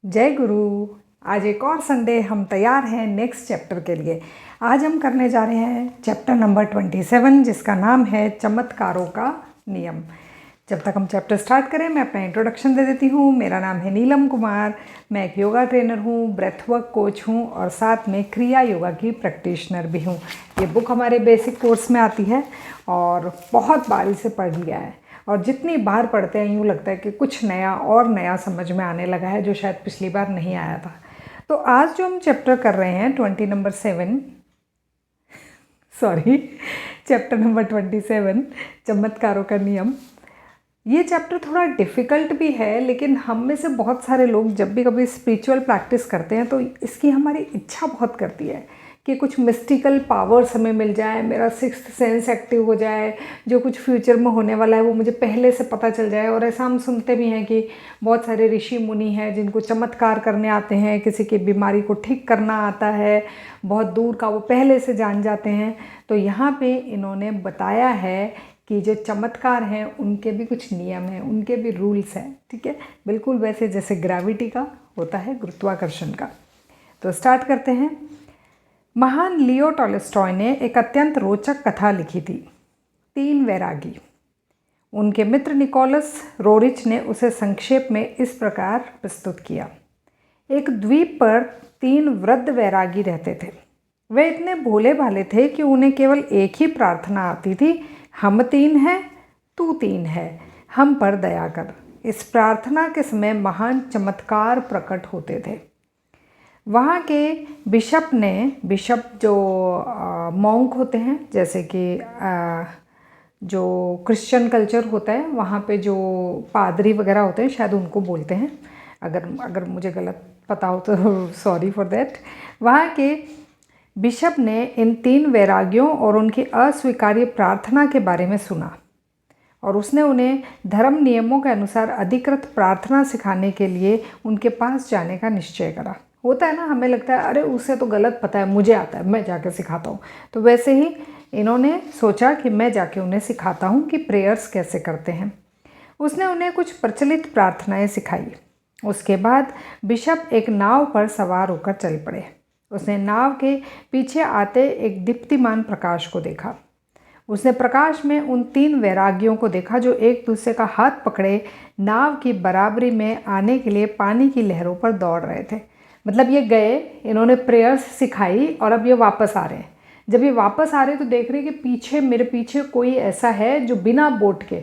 जय गुरु। आज एक और संडे हम तैयार हैं नेक्स्ट चैप्टर के लिए। आज हम करने जा रहे हैं चैप्टर नंबर 27 जिसका नाम है चमत्कारों का नियम। जब तक हम चैप्टर स्टार्ट करें मैं अपना इंट्रोडक्शन दे देती हूँ। मेरा नाम है नीलम कुमार। मैं एक योगा ट्रेनर हूँ, ब्रेथवर्क कोच हूँ और साथ में क्रिया योगा की प्रैक्टिशनर भी हूँ। ये बुक हमारे बेसिक कोर्स में आती है और बहुत बार इसे पढ़ लिया है और जितनी बार पढ़ते हैं यूँ लगता है कि कुछ नया और नया समझ में आने लगा है जो शायद पिछली बार नहीं आया था। तो आज जो हम चैप्टर कर रहे हैं चैप्टर नंबर 27 चमत्कारों का नियम। ये चैप्टर थोड़ा डिफ़िकल्ट भी है, लेकिन हम में से बहुत सारे लोग जब भी कभी स्पिरिचुअल प्रैक्टिस करते हैं तो इसकी हमारी इच्छा बहुत करती है कि कुछ मिस्टिकल पावर्स हमें मिल जाए, मेरा सिक्स्थ सेंस एक्टिव हो जाए, जो कुछ फ्यूचर में होने वाला है वो मुझे पहले से पता चल जाए। और ऐसा हम सुनते भी हैं कि बहुत सारे ऋषि मुनि हैं जिनको चमत्कार करने आते हैं, किसी की बीमारी को ठीक करना आता है, बहुत दूर का वो पहले से जान जाते हैं। तो यहाँ पे इन्होंने बताया है कि जो चमत्कार हैं उनके भी कुछ नियम हैं, उनके भी रूल्स हैं। ठीक है, बिल्कुल वैसे जैसे ग्रेविटी का होता है, गुरुत्वाकर्षण का। तो स्टार्ट करते हैं। महान लियो टॉलस्टॉय ने एक अत्यंत रोचक कथा लिखी थी, 3 वैरागी। उनके मित्र निकोलस रोरिच ने उसे संक्षेप में इस प्रकार प्रस्तुत किया। एक द्वीप पर 3 वृद्ध वैरागी रहते थे। वे इतने भोले भाले थे कि उन्हें केवल एक ही प्रार्थना आती थी, हम 3 हैं, तू 3 है, हम पर दया कर। इस प्रार्थना के समय महान चमत्कार प्रकट होते थे। वहाँ के बिशप जो मॉन्क होते हैं, जैसे कि जो क्रिश्चियन कल्चर होता है वहाँ पे जो पादरी वगैरह होते हैं, शायद उनको बोलते हैं, अगर मुझे गलत पता हो तो सॉरी फॉर दैट। वहाँ के बिशप ने इन 3 वैरागियों और उनकी अस्वीकार्य प्रार्थना के बारे में सुना और उसने उन्हें धर्म नियमों के अनुसार अधिकृत प्रार्थना सिखाने के लिए उनके पास जाने का निश्चय करा। होता है ना, हमें लगता है अरे उसे तो गलत पता है, मुझे आता है, मैं जाके सिखाता हूँ। तो वैसे ही इन्होंने सोचा कि मैं जाके उन्हें सिखाता हूँ कि प्रेयर्स कैसे करते हैं। उसने उन्हें कुछ प्रचलित प्रार्थनाएं सिखाई। उसके बाद बिशप एक नाव पर सवार होकर चल पड़े। उसने नाव के पीछे आते एक दीप्तिमान प्रकाश को देखा। उसने प्रकाश में उन 3 वैरागियों को देखा जो एक दूसरे का हाथ पकड़े नाव की बराबरी में आने के लिए पानी की लहरों पर दौड़ रहे थे। मतलब ये गए, इन्होंने प्रेयर्स सिखाई और अब ये वापस आ रहे हैं। जब ये वापस आ रहे हैं तो देख रहे हैं कि मेरे पीछे कोई ऐसा है जो बिना बोट के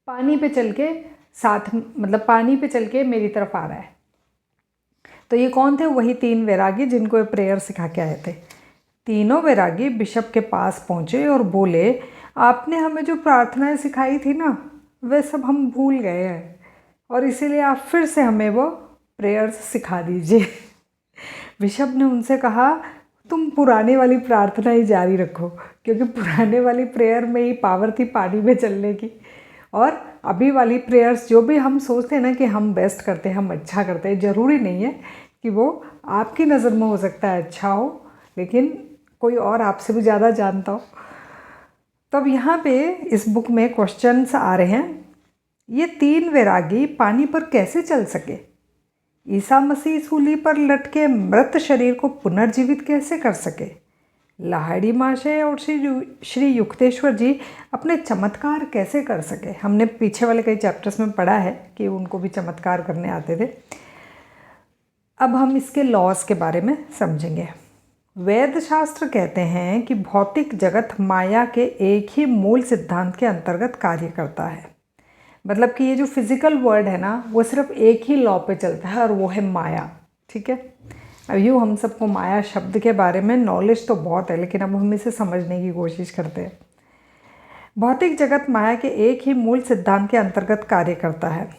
पानी पे चल के मेरी तरफ आ रहा है। तो ये कौन थे? वही 3 वैरागी जिनको ये प्रेयर सिखा के आए थे। तीनों वैरागी बिशप के पास पहुँचे और बोले, आपने हमें जो प्रार्थनाएं सिखाई थी ना, वे सब हम भूल गए हैं और इसीलिए आप फिर से हमें वो प्रेयर्स सिखा दीजिए। बिशप ने उनसे कहा, तुम पुराने वाली प्रार्थना ही जारी रखो, क्योंकि पुराने वाली प्रेयर में ही पावर थी पानी में चलने की। और अभी वाली प्रेयर्स जो भी हम सोचते हैं ना कि हम बेस्ट करते हैं, हम अच्छा करते हैं, ज़रूरी नहीं है कि वो आपकी नज़र में हो सकता है अच्छा हो, लेकिन कोई और आपसे भी ज़्यादा जानता हो। तब यहाँ पे इस बुक में क्वेश्चंस आ रहे हैं। ये 3 वैरागी पानी पर कैसे चल सके? ईसा मसीह सूली पर लटके मृत शरीर को पुनर्जीवित कैसे कर सके? लाहिड़ी महाशय और श्री युक्तेश्वर जी अपने चमत्कार कैसे कर सके? हमने पीछे वाले कई चैप्टर्स में पढ़ा है कि उनको भी चमत्कार करने आते थे। अब हम इसके लॉस के बारे में समझेंगे। वेद शास्त्र कहते हैं कि भौतिक जगत माया के एक ही मूल सिद्धांत के अंतर्गत कार्य करता है। मतलब कि ये जो फिज़िकल वर्ल्ड है ना, वो सिर्फ एक ही लॉ पे चलता है और वो है माया। ठीक है, अब यूँ हम सबको माया शब्द के बारे में नॉलेज तो बहुत है, लेकिन अब हम इसे समझने की कोशिश करते हैं। भौतिक जगत माया के एक ही मूल सिद्धांत के अंतर्गत कार्य करता है,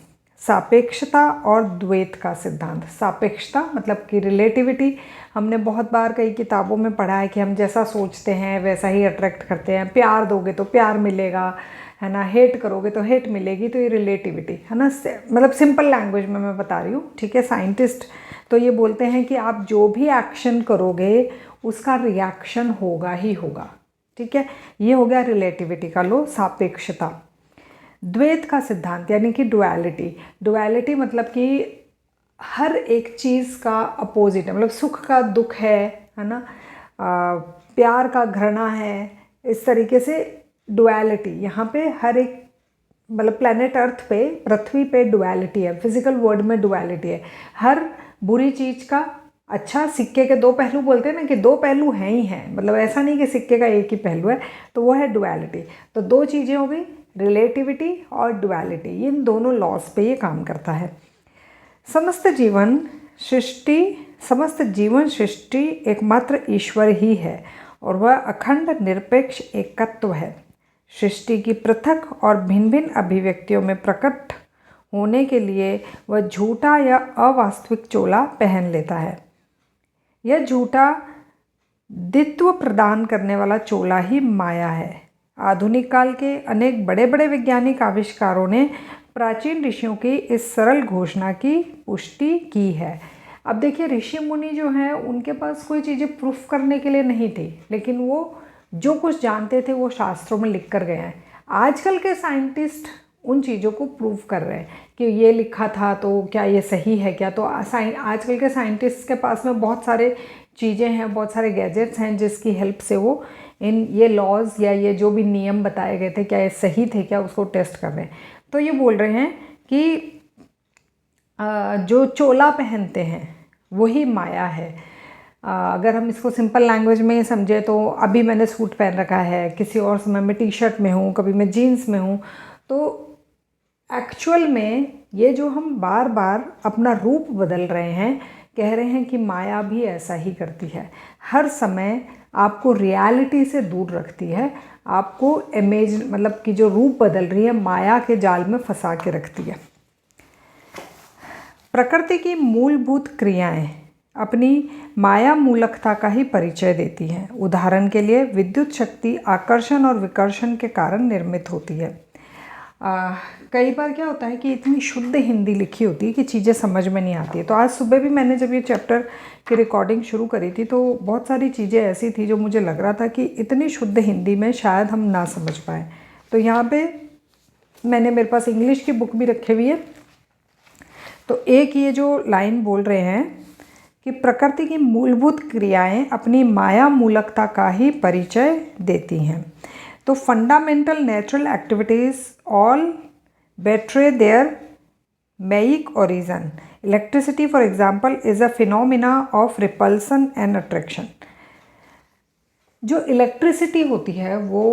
सापेक्षता और द्वैत का सिद्धांत। सापेक्षता मतलब कि रिलेटिविटी, हमने बहुत बार कई किताबों में पढ़ा है कि हम जैसा सोचते हैं वैसा ही अट्रैक्ट करते हैं। प्यार दोगे तो प्यार मिलेगा, है ना, हेट करोगे तो हेट मिलेगी, तो ये रिलेटिविटी है ना। मतलब सिंपल लैंग्वेज में मैं बता रही हूँ। ठीक है, साइंटिस्ट तो ये बोलते हैं कि आप जो भी एक्शन करोगे उसका रिएक्शन होगा ही होगा। ठीक है, ये हो गया रिलेटिविटी का लो, सापेक्षता। द्वैत का सिद्धांत यानी कि डुअलिटी। डुअलिटी मतलब कि हर एक चीज़ का अपोजिट है, मतलब सुख का दुख है ना, प्यार का घृणा है, इस तरीके से डुअलिटी यहाँ पे हर एक, मतलब प्लैनेट अर्थ पे, पृथ्वी पे डुअलिटी है, फिजिकल वर्ल्ड में डुअलिटी है। हर बुरी चीज़ का अच्छा, सिक्के के दो पहलू बोलते हैं ना, कि दो पहलू हैं ही हैं, मतलब ऐसा नहीं कि सिक्के का एक ही पहलू है, तो वो है डुअलिटी। तो दो चीज़ें हो गई, रिलेटिविटी और डुअलिटी, इन दोनों लॉज पे ये काम करता है। समस्त जीवन सृष्टि एकमात्र ईश्वर ही है और वह अखंड निरपेक्ष एकत्व है। सृष्टि की पृथक और भिन्न भिन्न अभिव्यक्तियों में प्रकट होने के लिए वह झूठा या अवास्तविक चोला पहन लेता है। यह झूठा द्वित्व प्रदान करने वाला चोला ही माया है। आधुनिक काल के अनेक बड़े बड़े वैज्ञानिक आविष्कारों ने प्राचीन ऋषियों की इस सरल घोषणा की पुष्टि की है। अब देखिए, ऋषि मुनि जो हैं उनके पास कोई चीज़ें प्रूफ करने के लिए नहीं थी, लेकिन वो जो कुछ जानते थे वो शास्त्रों में लिख कर गए हैं। आजकल के साइंटिस्ट उन चीज़ों को प्रूव कर रहे हैं कि ये लिखा था तो क्या ये सही है क्या। तो आजकल के साइंटिस्ट के पास में बहुत सारे चीज़ें हैं, बहुत सारे गैजेट्स हैं जिसकी हेल्प से वो ये लॉज या ये जो भी नियम बताए गए थे क्या ये सही थे क्या, उसको टेस्ट कर रहे हैं। तो ये बोल रहे हैं कि जो चोला पहनते हैं वही माया है। अगर हम इसको सिंपल लैंग्वेज में समझे तो अभी मैंने सूट पहन रखा है, किसी और समय मैं टी शर्ट में हूँ, कभी मैं जीन्स में हूँ, तो एक्चुअल में ये जो हम बार बार अपना रूप बदल रहे हैं, कह रहे हैं कि माया भी ऐसा ही करती है। हर समय आपको रियलिटी से दूर रखती है, आपको इमेज मतलब कि जो रूप बदल रही है माया के जाल में फंसा के रखती है। प्रकृति की मूलभूत क्रियाएं अपनी माया मूलकता का ही परिचय देती हैं। उदाहरण के लिए विद्युत शक्ति आकर्षण और विकर्षण के कारण निर्मित होती है। कई बार क्या होता है कि इतनी शुद्ध हिंदी लिखी होती है कि चीज़ें समझ में नहीं आती है। तो आज सुबह भी मैंने जब ये चैप्टर की रिकॉर्डिंग शुरू करी थी तो बहुत सारी चीज़ें ऐसी थी जो मुझे लग रहा था कि इतनी शुद्ध हिंदी में शायद हम ना समझ पाएँ। तो यहाँ पे मैंने, मेरे पास इंग्लिश की बुक भी रखी हुई है, तो एक ये जो लाइन बोल रहे हैं कि प्रकृति की मूलभूत क्रियाएं अपनी माया मूलकता का ही परिचय देती हैं। तो fundamental natural activities all betray their maic origin. Electricity, for example, is a phenomena of repulsion and attraction. जो इलेक्ट्रिसिटी होती है वो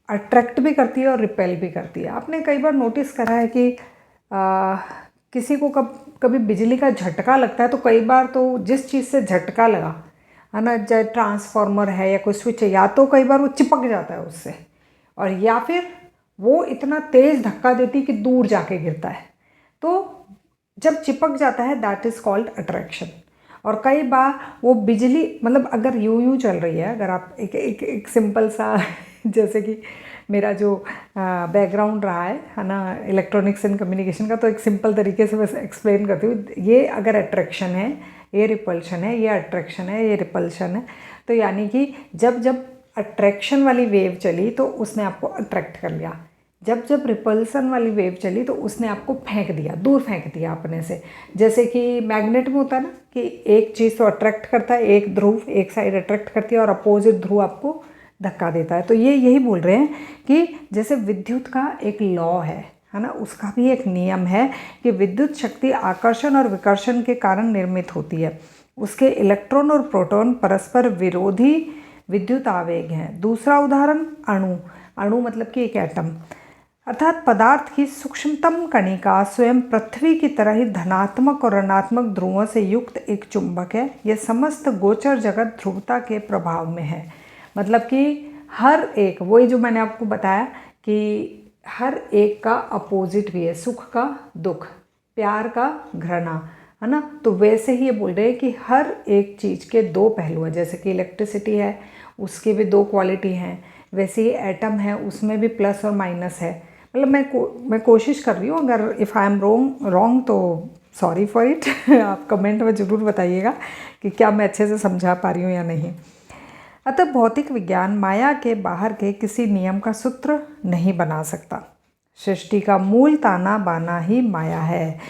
अट्रैक्ट भी करती है और रिपेल भी करती है। आपने कई बार नोटिस करा है कि किसी को कभी बिजली का झटका लगता है, तो कई बार तो जिस चीज़ से झटका लगा है ना, चाहे ट्रांसफार्मर है या कोई स्विच है, या तो कई बार वो चिपक जाता है उससे, और या फिर वो इतना तेज़ धक्का देती कि दूर जाके गिरता है। तो जब चिपक जाता है दैट इज़ कॉल्ड अट्रैक्शन। और कई बार वो बिजली, मतलब अगर यूं चल रही है, अगर आप एक सिंपल सा जैसे कि मेरा जो बैकग्राउंड रहा है ना इलेक्ट्रॉनिक्स एंड कम्युनिकेशन का, तो एक सिंपल तरीके से बस एक्सप्लेन करती हूँ। ये अगर अट्रैक्शन है, ये रिपल्शन है, ये अट्रैक्शन है, ये रिपल्शन है, तो यानी कि जब अट्रैक्शन वाली वेव चली तो उसने आपको अट्रैक्ट कर लिया, जब रिपल्सन वाली वेव चली तो उसने आपको फेंक दिया, दूर फेंक दिया अपने से। जैसे कि मैग्नेट में होता है ना कि एक चीज़ तो अट्रैक्ट करता है, एक ध्रुव एक साइड अट्रैक्ट करती है और अपोजिट ध्रुव आपको धक्का देता है। तो ये यही बोल रहे हैं कि जैसे विद्युत का एक लॉ है ना, उसका भी एक नियम है कि विद्युत शक्ति आकर्षण और विकर्षण के कारण निर्मित होती है। उसके इलेक्ट्रॉन और प्रोटॉन परस्पर विरोधी विद्युत आवेग हैं। दूसरा उदाहरण अणु मतलब कि एक एटम, अर्थात पदार्थ की सूक्ष्मतम कणिका स्वयं पृथ्वी की तरह ही धनात्मक और ऋणात्मक ध्रुवों से युक्त एक चुंबक है। यह समस्त गोचर जगत ध्रुवता के प्रभाव में है। मतलब कि हर एक, वही जो मैंने आपको बताया कि हर एक का अपोजिट भी है, सुख का दुख, प्यार का घृणा, है ना। तो वैसे ही ये बोल रहे हैं कि हर एक चीज़ के दो पहलू हैं। जैसे कि इलेक्ट्रिसिटी है, उसके भी दो क्वालिटी हैं, वैसे ही एटम है, उसमें भी प्लस और माइनस है। मतलब मैं कोशिश कर रही हूँ, अगर इफ़ आई एम रॉन्ग तो सॉरी फॉर इट। आप कमेंट में ज़रूर बताइएगा कि क्या मैं अच्छे से समझा पा रही हूँ या नहीं। अतः भौतिक विज्ञान माया के बाहर के किसी नियम का सूत्र नहीं बना सकता। सृष्टि का मूल ताना बाना ही माया है।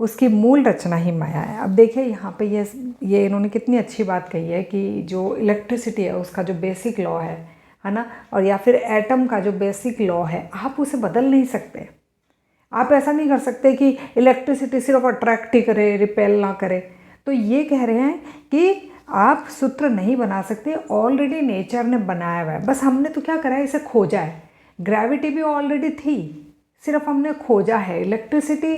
उसकी मूल रचना ही माया है। अब देखिए यहाँ पे ये इन्होंने कितनी अच्छी बात कही है कि जो इलेक्ट्रिसिटी है उसका जो बेसिक लॉ है ना, और या फिर एटम का जो बेसिक लॉ है, आप उसे बदल नहीं सकते। आप ऐसा नहीं कर सकते कि इलेक्ट्रिसिटी सिर्फ अट्रैक्ट ही करे, रिपेल ना करे। तो ये कह रहे हैं कि आप सूत्र नहीं बना सकते, ऑलरेडी नेचर ने बनाया हुआ है, बस हमने तो क्या करा है, इसे खोजा है। ग्रेविटी भी ऑलरेडी थी, सिर्फ हमने खोजा है। इलेक्ट्रिसिटी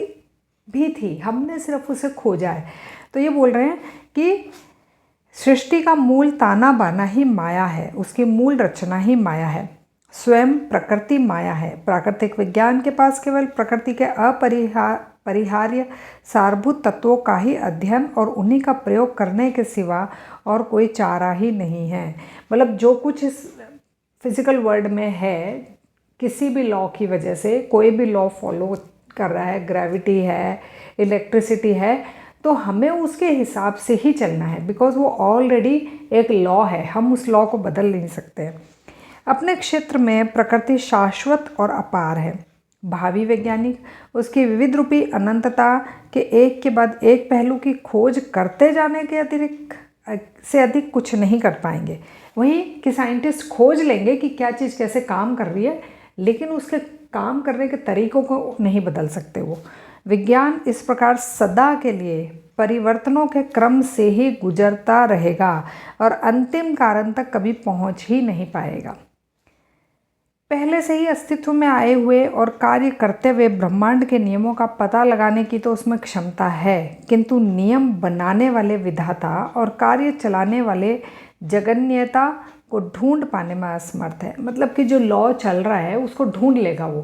भी थी, हमने सिर्फ उसे खोजा है। तो ये बोल रहे हैं कि सृष्टि का मूल ताना बाना ही माया है, उसकी मूल रचना ही माया है। स्वयं प्रकृति माया है। प्राकृतिक विज्ञान के पास केवल प्रकृति के अपरिहार्य सारभूत तत्वों का ही अध्ययन और उन्हीं का प्रयोग करने के सिवा और कोई चारा ही नहीं है। मतलब जो कुछ इस फिजिकल वर्ल्ड में है, किसी भी लॉ की वजह से कोई भी लॉ फॉलो कर रहा है, ग्रेविटी है, इलेक्ट्रिसिटी है, तो हमें उसके हिसाब से ही चलना है, बिकॉज वो ऑलरेडी एक लॉ है, हम उस लॉ को बदल नहीं सकते। अपने क्षेत्र में प्रकृति शाश्वत और अपार है। भावी वैज्ञानिक उसकी विविध रूपी अनंतता के एक के बाद एक पहलू की खोज करते जाने के अधिक कुछ नहीं कर पाएंगे। वहीं कि साइंटिस्ट खोज लेंगे कि क्या चीज़ कैसे काम कर रही है, लेकिन उसके काम करने के तरीकों को नहीं बदल सकते वो। विज्ञान इस प्रकार सदा के लिए परिवर्तनों के क्रम से ही गुजरता रहेगा और अंतिम कारण तक कभी पहुंच ही नहीं पाएगा। पहले से ही अस्तित्व में आए हुए और कार्य करते हुए ब्रह्मांड के नियमों का पता लगाने की तो उसमें क्षमता है, किंतु नियम बनाने वाले विधाता और कार्य चलाने वाले जगन्यता को ढूंढ पाने में असमर्थ है। मतलब कि जो लॉ चल रहा है उसको ढूंढ लेगा वो,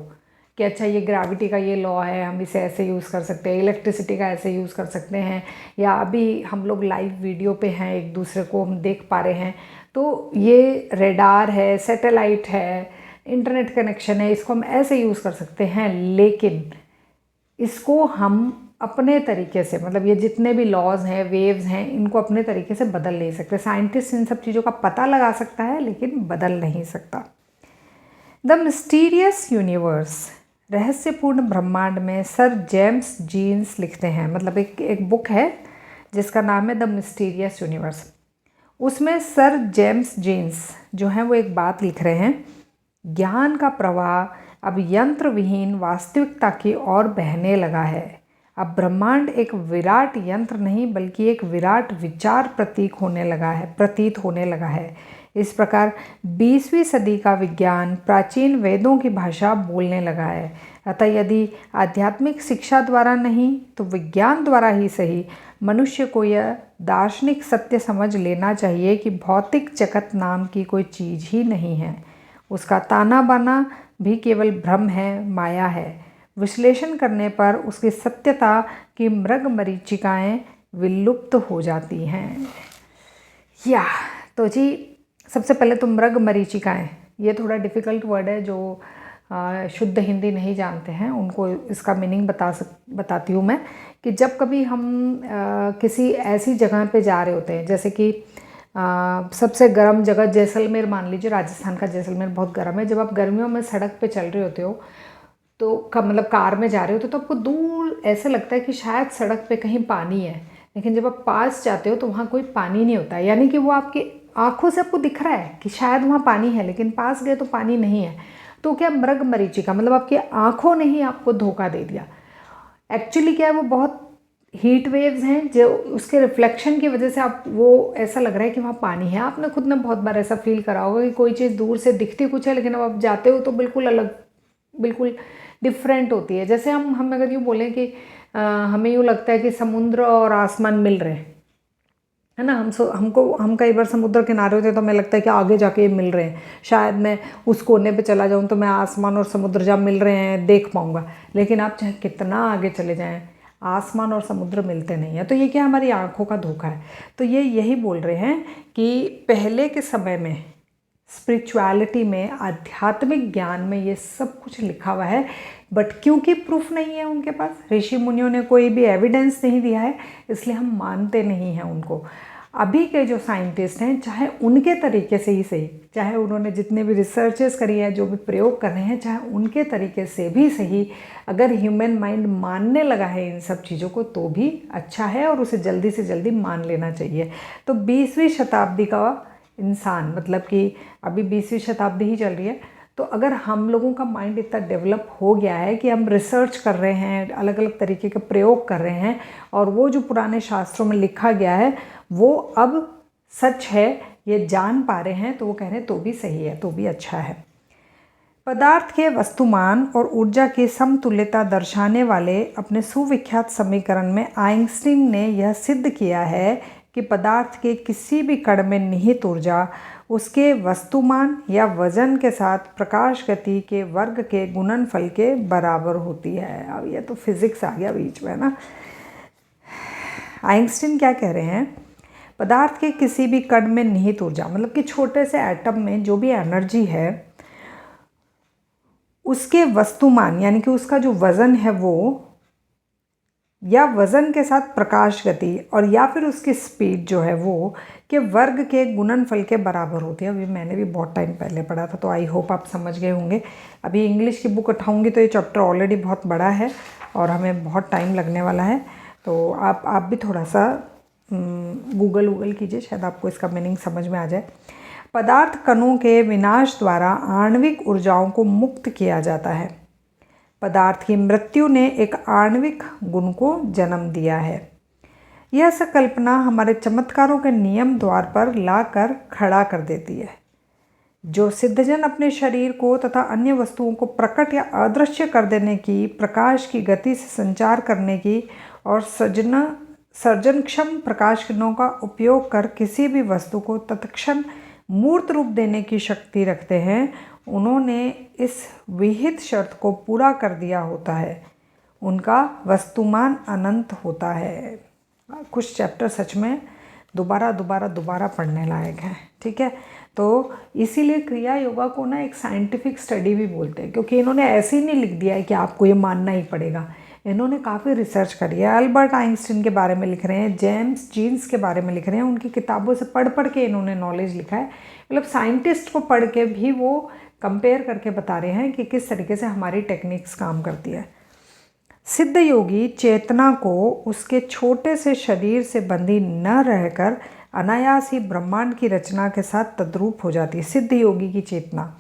कि अच्छा ये ग्रेविटी का ये लॉ है, हम इसे ऐसे यूज़ कर सकते हैं, इलेक्ट्रिसिटी का ऐसे यूज़ कर सकते हैं, या अभी हम लोग लाइव वीडियो पे हैं, एक दूसरे को हम देख पा रहे हैं, तो ये रेडार है, सैटेलाइट है, इंटरनेट कनेक्शन है, इसको हम ऐसे यूज़ कर सकते हैं। लेकिन इसको हम अपने तरीके से, मतलब ये जितने भी लॉज हैं, वेव्स हैं, इनको अपने तरीके से बदल नहीं सकते। साइंटिस्ट इन सब चीज़ों का पता लगा सकता है लेकिन बदल नहीं सकता। द मिस्टीरियस यूनिवर्स, रहस्यपूर्ण ब्रह्मांड में सर जेम्स जीन्स लिखते हैं, मतलब एक बुक है जिसका नाम है द मिस्टीरियस यूनिवर्स। उसमें सर जेम्स जीन्स जो हैं वो एक बात लिख रहे हैं, ज्ञान का प्रवाह अब यंत्र विहीन वास्तविकता की ओर बहने लगा है। अब ब्रह्मांड एक विराट यंत्र नहीं बल्कि एक विराट विचार प्रतीत होने लगा है। इस प्रकार 20वीं सदी का विज्ञान प्राचीन वेदों की भाषा बोलने लगा है। अतः यदि आध्यात्मिक शिक्षा द्वारा नहीं तो विज्ञान द्वारा ही सही, मनुष्य को यह दार्शनिक सत्य समझ लेना चाहिए कि भौतिक जगत नाम की कोई चीज़ ही नहीं है। उसका ताना बाना भी केवल भ्रम है, माया है। विश्लेषण करने पर उसकी सत्यता की मृग मरीचिकाएँ विलुप्त हो जाती हैं। तो जी सबसे पहले तो मृग मरीचिकाएँ, ये थोड़ा डिफ़िकल्ट वर्ड है, जो शुद्ध हिंदी नहीं जानते हैं उनको इसका मीनिंग बताती हूँ मैं, कि जब कभी हम किसी ऐसी जगह पे जा रहे होते हैं, जैसे कि सबसे गर्म जगह जैसलमेर मान लीजिए, राजस्थान का जैसलमेर बहुत गर्म है। जब आप गर्मियों में सड़क पे चल रहे होते हो तो मतलब कार में जा रहे होते हो तो आपको दूर ऐसे लगता है कि शायद सड़क पे कहीं पानी है, लेकिन जब आप पास जाते हो तो वहाँ कोई पानी नहीं होता है। यानी कि वो आपकी आँखों से आपको दिख रहा है कि शायद वहाँ पानी है, लेकिन पास गए तो पानी नहीं है। तो क्या मृग मरीचिका, मतलब आपकी आँखों ने ही आपको धोखा दे दिया। एक्चुअली क्या है, वो बहुत हीट वेव्स हैं जो उसके रिफ्लेक्शन की वजह से आप वो ऐसा लग रहा है कि वहाँ पानी है। आपने खुद ने बहुत बार ऐसा फील करा होगा कि कोई चीज़ दूर से दिखती कुछ है लेकिन अब आप जाते हो तो बिल्कुल अलग, बिल्कुल डिफरेंट होती है। जैसे हम अगर यूँ बोलें कि हमें यूँ लगता है कि समुद्र और आसमान मिल रहे हैं, है ना। हम कई बार समुद्र किनारे होते हैं तो हमें लगता है कि आगे जाके ये मिल रहे हैं, शायद मैं उस कोने पे चला जाऊँ तो मैं आसमान और समुद्र जहाँ मिल रहे हैं देख पाऊँगा। लेकिन आप चाहे कितना आगे चले जाएँ, आसमान और समुद्र मिलते नहीं हैं। तो ये क्या हमारी आँखों का धोखा है। तो ये यही बोल रहे हैं कि पहले के समय में स्पिरिचुअलिटी में, आध्यात्मिक ज्ञान में ये सब कुछ लिखा हुआ है, बट क्योंकि प्रूफ नहीं है उनके पास, ऋषि मुनियों ने कोई भी एविडेंस नहीं दिया है, इसलिए हम मानते नहीं हैं उनको। अभी के जो साइंटिस्ट हैं, चाहे उनके तरीके से ही सही, चाहे उन्होंने जितने भी रिसर्चेस करी है, जो भी प्रयोग कर रहे हैं, चाहे उनके तरीके से भी सही, अगर ह्यूमन माइंड मानने लगा है इन सब चीज़ों को तो भी अच्छा है और उसे जल्दी से जल्दी मान लेना चाहिए। तो 20वीं शताब्दी का इंसान, मतलब कि अभी 20वीं शताब्दी ही चल रही है, तो अगर हम लोगों का माइंड इतना डेवलप हो गया है कि हम रिसर्च कर रहे हैं, अलग अलग तरीके के प्रयोग कर रहे हैं, और वो जो पुराने शास्त्रों में लिखा गया है वो अब सच है, ये जान पा रहे हैं, तो वो कह रहे हैं तो भी सही है, तो भी अच्छा है। पदार्थ के वस्तुमान और ऊर्जा की समतुल्यता दर्शाने वाले अपने सुविख्यात समीकरण में आइंस्टीन ने यह सिद्ध किया है कि पदार्थ के किसी भी कण में निहित ऊर्जा उसके वस्तुमान या वजन के साथ प्रकाश गति के वर्ग के गुणनफल के बराबर होती है। अब ये तो फिजिक्स आ गया बीच में ना। आइंस्टीन क्या कह रहे हैं, पदार्थ के किसी भी कण में निहित ऊर्जा, मतलब कि छोटे से एटम में जो भी एनर्जी है, उसके वस्तुमान यानी कि उसका जो वज़न है वो, या वज़न के साथ प्रकाश गति, और या फिर उसकी स्पीड जो है वो के वर्ग के गुणनफल के बराबर होती है। अभी मैंने भी बहुत टाइम पहले पढ़ा था, तो आई होप आप समझ गए होंगे। अभी इंग्लिश की बुक उठाऊंगी तो ये चैप्टर ऑलरेडी बहुत बड़ा है और हमें बहुत टाइम लगने वाला है, तो आप भी थोड़ा सा गूगल कीजिए, शायद आपको इसका मीनिंग समझ में आ जाए। पदार्थ कणों के विनाश द्वारा आणविक ऊर्जाओं को मुक्त किया जाता है। पदार्थ की मृत्यु ने एक आणविक गुण को जन्म दिया है। यह संकल्पना हमारे चमत्कारों के नियम द्वार पर लाकर खड़ा कर देती है। जो सिद्धजन अपने शरीर को तथा अन्य वस्तुओं को प्रकट या अदृश्य कर देने की, प्रकाश की गति से संचार करने की और सर्जनक्षम प्रकाश किरणों का उपयोग कर किसी भी वस्तु को तत्क्षण मूर्त रूप देने की शक्ति रखते हैं, उन्होंने इस विहित शर्त को पूरा कर दिया होता है। उनका वस्तुमान अनंत होता है। कुछ चैप्टर सच में दोबारा पढ़ने लायक हैं, ठीक है। तो इसीलिए क्रिया योगा को ना एक साइंटिफिक स्टडी भी बोलते हैं, क्योंकि इन्होंने ऐसे ही नहीं लिख दिया है कि आपको ये मानना ही पड़ेगा। इन्होंने काफ़ी रिसर्च करी है। अल्बर्ट आइंस्टीन के बारे में लिख रहे हैं, जेम्स जीन्स के बारे में लिख रहे हैं, उनकी किताबों से पढ़ के इन्होंने नॉलेज लिखा है। मतलब साइंटिस्ट को पढ़ के भी वो कंपेयर करके बता रहे हैं कि किस तरीके से हमारी टेक्निक्स काम करती है। सिद्ध योगी चेतना को उसके छोटे से शरीर से बंधी न रहकर अनायास ही ब्रह्मांड की रचना के साथ तद्रूप हो जाती है। सिद्ध योगी की चेतना,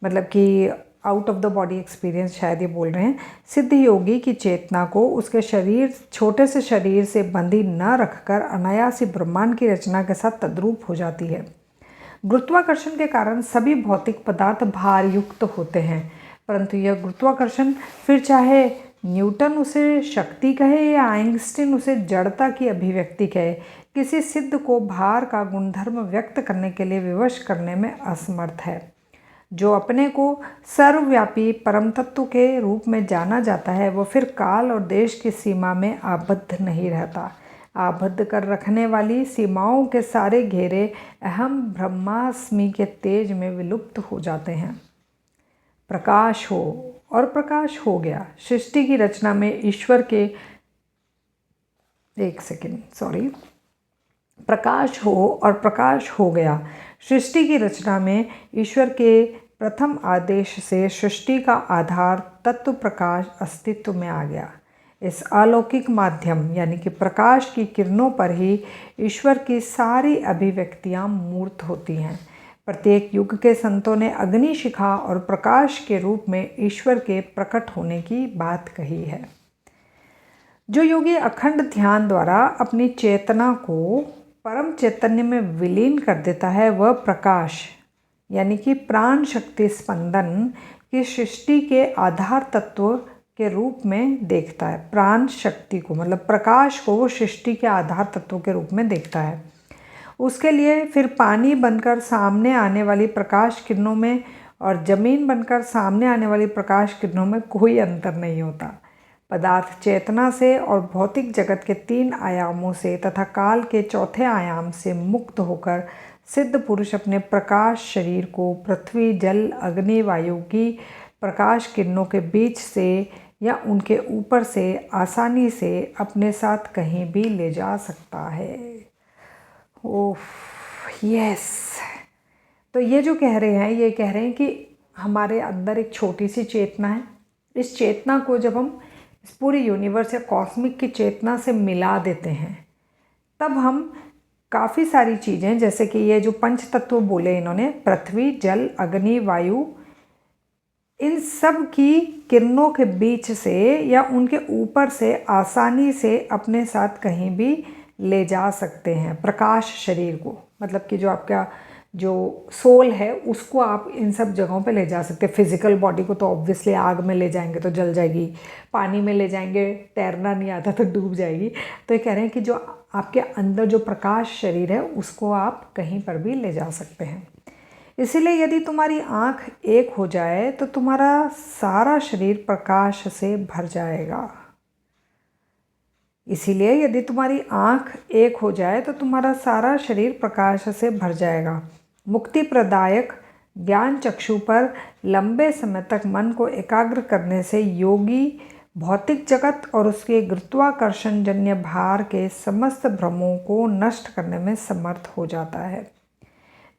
मतलब कि out of the body experience शायद ये बोल रहे हैं। सिद्ध योगी की चेतना को उसके छोटे से शरीर से बंधी न रखकर अनायास ही ब्रह्मांड की रचना के साथ तद्रूप हो जाती है। गुरुत्वाकर्षण के कारण सभी भौतिक पदार्थ भार युक्त होते हैं, परंतु यह गुरुत्वाकर्षण, फिर चाहे न्यूटन उसे शक्ति कहे या आइंस्टीन उसे जड़ता की अभिव्यक्ति कहे, किसी सिद्ध को भार का गुणधर्म व्यक्त करने के लिए विवश करने में असमर्थ है। जो अपने को सर्वव्यापी परम तत्व के रूप में जाना जाता है, वह फिर काल और देश की सीमा में आबद्ध नहीं रहता। आबद्ध कर रखने वाली सीमाओं के सारे घेरे अहम ब्रह्मास्मि के तेज में विलुप्त हो जाते हैं। प्रकाश हो और प्रकाश हो गया। सृष्टि की रचना में ईश्वर के प्रकाश हो और प्रकाश हो गया। सृष्टि की रचना में ईश्वर के प्रथम आदेश से सृष्टि का आधार तत्व प्रकाश अस्तित्व में आ गया। इस अलौकिक माध्यम यानी कि प्रकाश की किरणों पर ही ईश्वर की सारी अभिव्यक्तियां मूर्त होती हैं। प्रत्येक युग के संतों ने अग्नि शिखा और प्रकाश के रूप में ईश्वर के प्रकट होने की बात कही है। जो योगी अखंड ध्यान द्वारा अपनी चेतना को परम चैतन्य में विलीन कर देता है, वह प्रकाश यानी कि प्राण शक्ति स्पंदन की सृष्टि के आधार तत्व के रूप में देखता है। प्राण शक्ति को, मतलब प्रकाश को, वो सृष्टि के आधार तत्व के रूप में देखता है। उसके लिए फिर पानी बनकर सामने आने वाली प्रकाश किरणों में और जमीन बनकर सामने आने वाली प्रकाश किरणों में कोई अंतर नहीं होता। पदार्थ चेतना से और भौतिक जगत के 3 आयामों से तथा काल के 4थे आयाम से मुक्त होकर सिद्ध पुरुष अपने प्रकाश शरीर को पृथ्वी, जल, अग्नि, वायु की प्रकाश किरणों के बीच से या उनके ऊपर से आसानी से अपने साथ कहीं भी ले जा सकता है। Oh yes. तो ये जो कह रहे हैं, ये कह रहे हैं कि हमारे अंदर एक छोटी सी चेतना है। इस चेतना को जब हम इस पूरे यूनिवर्स या कॉस्मिक की चेतना से मिला देते हैं, तब हम काफ़ी सारी चीज़ें, जैसे कि ये जो पंच तत्व बोले इन्होंने, पृथ्वी, जल, अग्नि, वायु, इन सब की किरणों के बीच से या उनके ऊपर से आसानी से अपने साथ कहीं भी ले जा सकते हैं। प्रकाश शरीर को, मतलब कि जो आपका जो सोल है उसको आप इन सब जगहों पे ले जा सकते हैं। फिजिकल बॉडी को तो ऑब्वियसली आग में ले जाएंगे तो जल जाएगी, पानी में ले जाएंगे, तैरना नहीं आता तो डूब जाएगी। तो ये कह रहे हैं कि जो आपके अंदर जो प्रकाश शरीर है उसको आप कहीं पर भी ले जा सकते हैं। इसीलिए यदि तुम्हारी आँख एक हो जाए तो तुम्हारा सारा शरीर प्रकाश से भर जाएगा। इसीलिए यदि तुम्हारी आँख एक हो जाए तो तुम्हारा सारा शरीर प्रकाश से भर जाएगा। मुक्ति प्रदायक ज्ञान चक्षु पर लंबे समय तक मन को एकाग्र करने से योगी भौतिक जगत और उसके गुरुत्वाकर्षण जन्य भार के समस्त भ्रमों को नष्ट करने में समर्थ हो जाता है।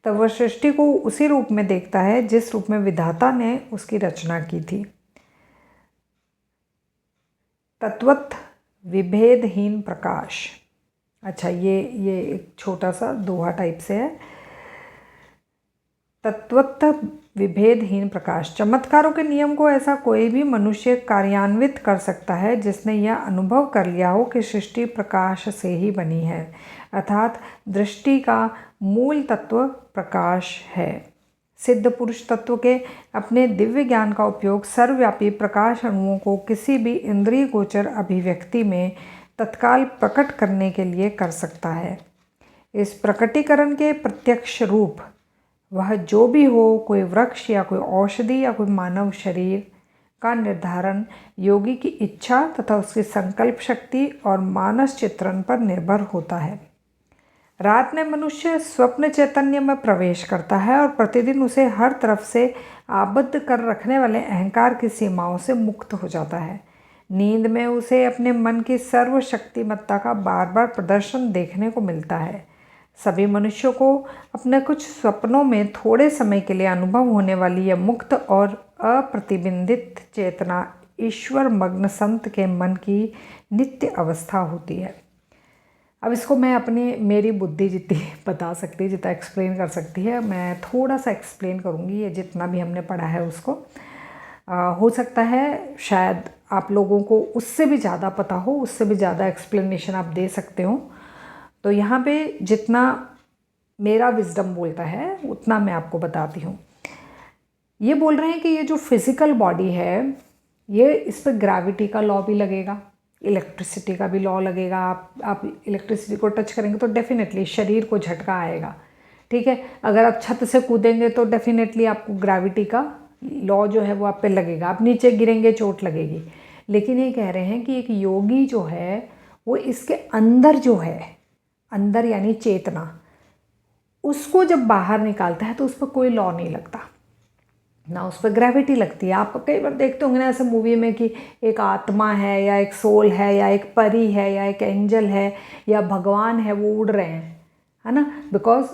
तब वह सृष्टि को उसी रूप में देखता है जिस रूप में विधाता ने उसकी रचना की थी। तत्वत विभेदहीन प्रकाश। अच्छा, ये एक छोटा सा दोहा टाइप से है। तत्वत विभेदहीन प्रकाश। चमत्कारों के नियम को ऐसा कोई भी मनुष्य कार्यान्वित कर सकता है जिसने यह अनुभव कर लिया हो कि सृष्टि प्रकाश से ही बनी है, अर्थात दृष्टि का मूल तत्व प्रकाश है। सिद्ध पुरुष तत्व के अपने दिव्य ज्ञान का उपयोग सर्वव्यापी प्रकाश अणुओं को किसी भी इंद्रिय गोचर अभिव्यक्ति में तत्काल प्रकट करने के लिए कर सकता है। इस प्रकटीकरण के प्रत्यक्ष रूप वह जो भी हो, कोई वृक्ष या कोई औषधि या कोई मानव शरीर, का निर्धारण योगी की इच्छा तथा उसकी संकल्प शक्ति और मानस चित्रण पर निर्भर होता है। रात में मनुष्य स्वप्न चैतन्य में प्रवेश करता है और प्रतिदिन उसे हर तरफ से आबद्ध कर रखने वाले अहंकार की सीमाओं से मुक्त हो जाता है। नींद में उसे अपने मन की सर्वशक्तिमत्ता का बार बार प्रदर्शन देखने को मिलता है। सभी मनुष्यों को अपने कुछ स्वप्नों में थोड़े समय के लिए अनुभव होने वाली यह मुक्त और अप्रतिबिंबित चेतना ईश्वर मग्न संत के मन की नित्य अवस्था होती है। अब इसको मैं मेरी बुद्धि जितनी बता सकती है, जितना एक्सप्लेन कर सकती है, मैं थोड़ा सा एक्सप्लेन करूँगी। ये जितना भी हमने पढ़ा है उसको हो सकता है शायद आप लोगों को उससे भी ज़्यादा पता हो, उससे भी ज़्यादा एक्सप्लेनेशन आप दे सकते हो। तो यहाँ पे जितना मेरा विजडम बोलता है उतना मैं आपको बताती हूँ। ये बोल रहे हैं कि ये जो फिज़िकल बॉडी है, ये इस पर ग्रेविटी का लॉ भी लगेगा, इलेक्ट्रिसिटी का भी लॉ लगेगा। आप इलेक्ट्रिसिटी को टच करेंगे तो डेफिनेटली शरीर को झटका आएगा, ठीक है। अगर आप छत से कूदेंगे तो डेफिनेटली आपको ग्रेविटी का लॉ जो है वो आप पे लगेगा। आप नीचे गिरेंगे चोट लगेगी। लेकिन ये कह रहे हैं कि एक योगी जो है वो इसके अंदर जो है, अंदर यानी चेतना, उसको जब बाहर निकालता है तो उस पर कोई लॉ नहीं लगता, ना उस पर ग्रेविटी लगती है। आप कई बार देखते होंगे ना ऐसे मूवी में कि एक आत्मा है या एक सोल है या एक परी है या एक एंजल है या भगवान है, वो उड़ रहे हैं, है ना। बिकॉज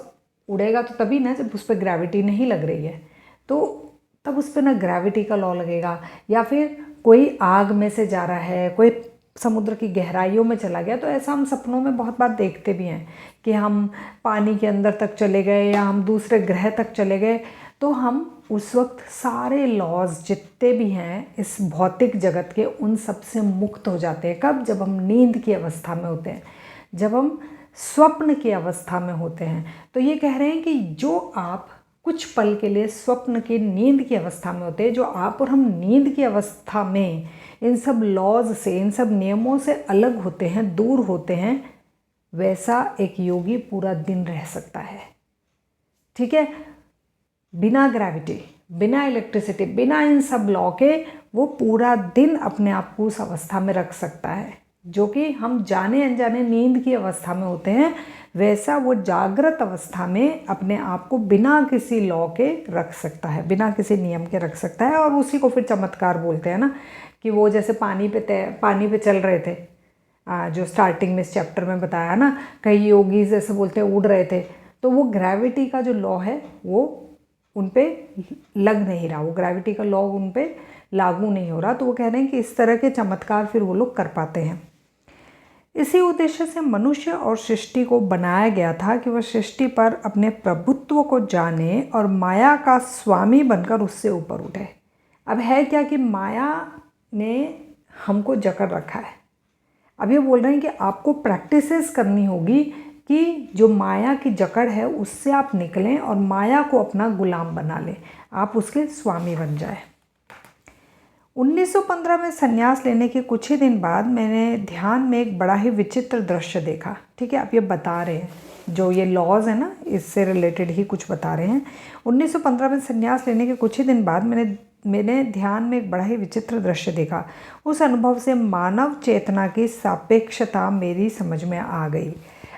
उड़ेगा तो तभी ना जब उस पर ग्रेविटी नहीं लग रही है, तो तब उस पर ना ग्रेविटी का लॉ लगेगा। या फिर कोई आग में से जा रहा है, कोई समुद्र की गहराइयों में चला गया, तो ऐसा हम सपनों में बहुत बार देखते भी हैं कि हम पानी के अंदर तक चले गए या हम दूसरे ग्रह तक चले गए। तो हम उस वक्त सारे लॉज जितने भी हैं इस भौतिक जगत के, उन सब से मुक्त हो जाते हैं। कब? जब हम नींद की अवस्था में होते हैं, जब हम स्वप्न की अवस्था में होते हैं। तो ये कह रहे हैं कि जो आप कुछ पल के लिए स्वप्न की नींद की अवस्था में होते हैं, जो आप और हम नींद की अवस्था में इन सब लॉज से, इन सब नियमों से अलग होते हैं, दूर होते हैं, वैसा एक योगी पूरा दिन रह सकता है, ठीक है। बिना ग्रेविटी, बिना इलेक्ट्रिसिटी, बिना इन सब लॉ के वो पूरा दिन अपने आप को उस अवस्था में रख सकता है जो कि हम जाने अनजाने नींद की अवस्था में होते हैं। वैसा वो जागृत अवस्था में अपने आप को बिना किसी लॉ के रख सकता है, बिना किसी नियम के रख सकता है। और उसी को फिर चमत्कार बोलते हैं ना, कि वो जैसे पानी पे चल रहे थे, जो स्टार्टिंग में इस चैप्टर में बताया ना, कई योगी जैसे बोलते हैं उड़ रहे थे, तो वो ग्रेविटी का जो लॉ है वो उन पे लग नहीं रहा, वो ग्रेविटी का लॉ उन पे लागू नहीं हो रहा। तो वो कह रहे हैं कि इस तरह के चमत्कार फिर वो लोग कर पाते हैं। इसी उद्देश्य से मनुष्य और सृष्टि को बनाया गया था कि वह सृष्टि पर अपने प्रभुत्व को जाने और माया का स्वामी बनकर उससे ऊपर उठे। अब है क्या कि माया ने हमको जकड़ रखा है। अब ये बोल रहे हैं कि आपको प्रैक्टिसेस करनी होगी कि जो माया की जकड़ है उससे आप निकलें और माया को अपना गुलाम बना लें, आप उसके स्वामी बन जाए। 1915 में संन्यास लेने के कुछ ही दिन बाद मैंने ध्यान में एक बड़ा ही विचित्र दृश्य देखा। ठीक है, आप ये बता रहे हैं जो ये लॉज है ना, इससे रिलेटेड ही कुछ बता रहे हैं। 1915 में संन्यास लेने के कुछ ही दिन बाद मैंने ध्यान में एक बड़ा ही विचित्र दृश्य देखा। उस अनुभव से मानव चेतना की सापेक्षता मेरी समझ में आ गई।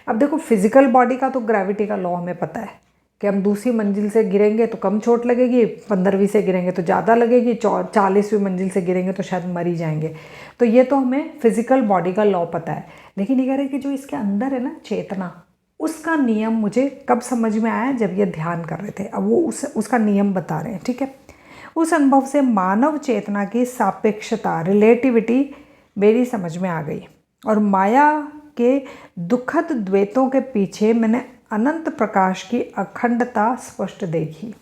अब देखो, फिजिकल बॉडी का तो ग्रेविटी का लॉ हमें पता है कि हम दूसरी मंजिल से गिरेंगे तो कम चोट लगेगी, 15वीं से गिरेंगे तो ज़्यादा लगेगी, 40वीं मंजिल से गिरेंगे तो शायद मर ही जाएंगे। तो ये तो हमें फिजिकल बॉडी का लॉ पता है। लेकिन ये कह रहे हैं कि जो इसके अंदर है ना चेतना, उसका नियम मुझे कब समझ में आया, जब ये ध्यान कर रहे थे। अब वो उसका नियम बता रहे हैं। ठीक है, उस अनुभव से मानव चेतना की सापेक्षता, रिलेटिविटी मेरी समझ में आ गई और माया के दुखद द्वैतों के पीछे मैंने अनंत प्रकाश की अखंडता स्पष्ट देखी।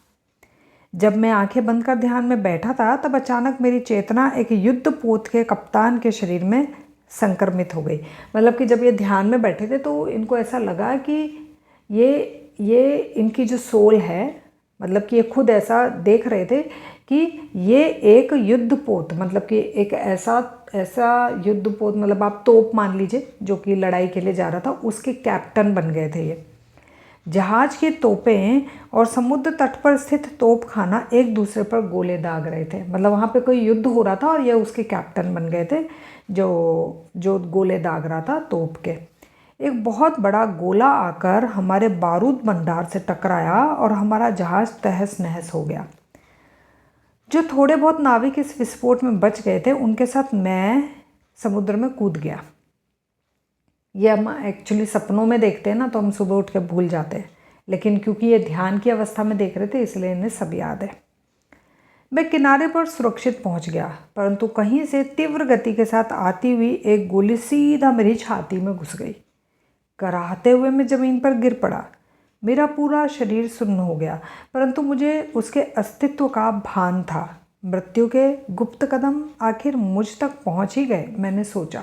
जब मैं आंखें बंद कर ध्यान में बैठा था तब अचानक मेरी चेतना एक युद्धपोत के कप्तान के शरीर में संक्रमित हो गई। मतलब कि जब ये ध्यान में बैठे थे तो इनको ऐसा लगा कि ये इनकी जो सोल है, मतलब कि ये खुद ऐसा देख रहे थे कि ये एक युद्धपोत, मतलब कि एक ऐसा युद्धपोत, मतलब आप तोप मान लीजिए जो कि लड़ाई के लिए जा रहा था, उसके कैप्टन बन गए थे ये। जहाज की तोपें और समुद्र तट पर स्थित तोप खाना एक दूसरे पर गोले दाग रहे थे। मतलब वहाँ पे कोई युद्ध हो रहा था और ये उसके कैप्टन बन गए थे जो गोले दाग रहा था तोप के। एक बहुत बड़ा गोला आकर हमारे बारूद भंडार से टकराया और हमारा जहाज तहस नहस हो गया। जो थोड़े बहुत नाविक इस विस्फोट में बच गए थे उनके साथ मैं समुद्र में कूद गया। ये हम एक्चुअली सपनों में देखते हैं ना, तो हम सुबह उठ के भूल जाते हैं, लेकिन क्योंकि ये ध्यान की अवस्था में देख रहे थे इसलिए इन्हें सब याद है। मैं किनारे पर सुरक्षित पहुंच गया, परंतु कहीं से तीव्र गति के साथ आती हुई एक गोली सीधा मेरी छाती में घुस गई। कराहते हुए मैं ज़मीन पर गिर पड़ा। मेरा पूरा शरीर सुन्न हो गया, परंतु मुझे उसके अस्तित्व का भान था। मृत्यु के गुप्त कदम आखिर मुझ तक पहुंच ही गए, मैंने सोचा।